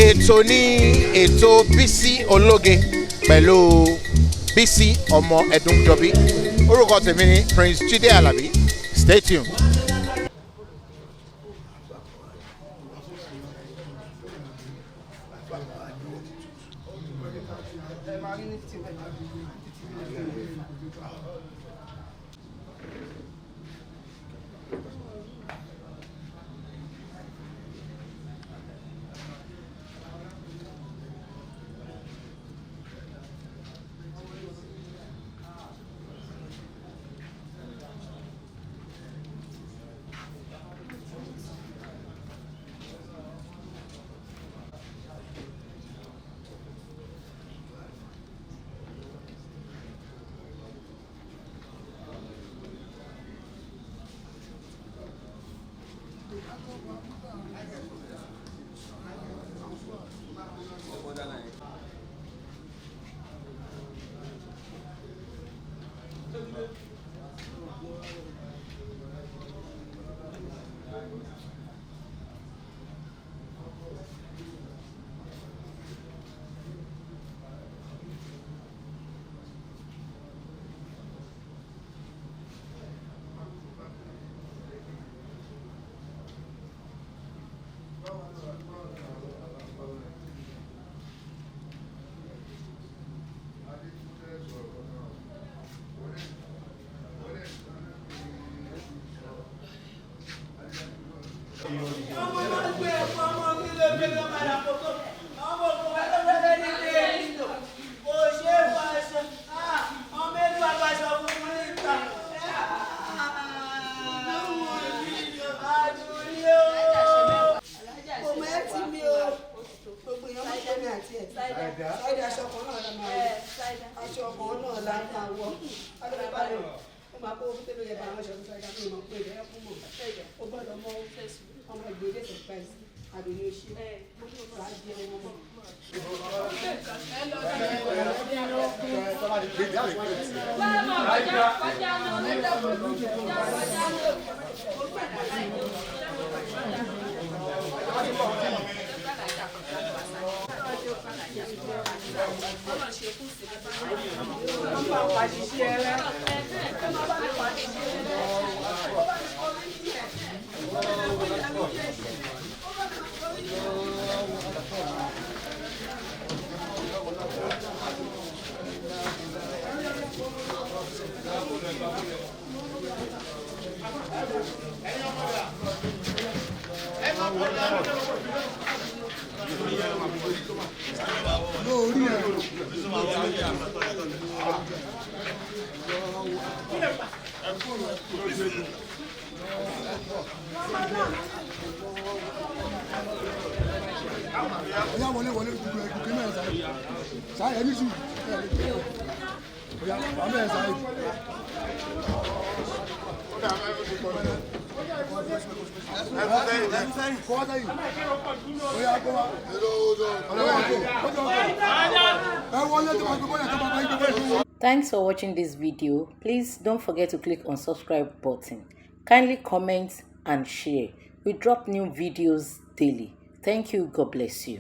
ètò ní ètò Bisi Ologe pẹ̀lú Bisi ọmọ Ẹ̀dúnjọbí. Orúkọ tèmi ni Prince Jide Alabi. Stay tuned. Thanks for watching this video. Please don't forget to click on subscribe button. Kindly comment and share. We drop new videos daily. Thank you. God bless you.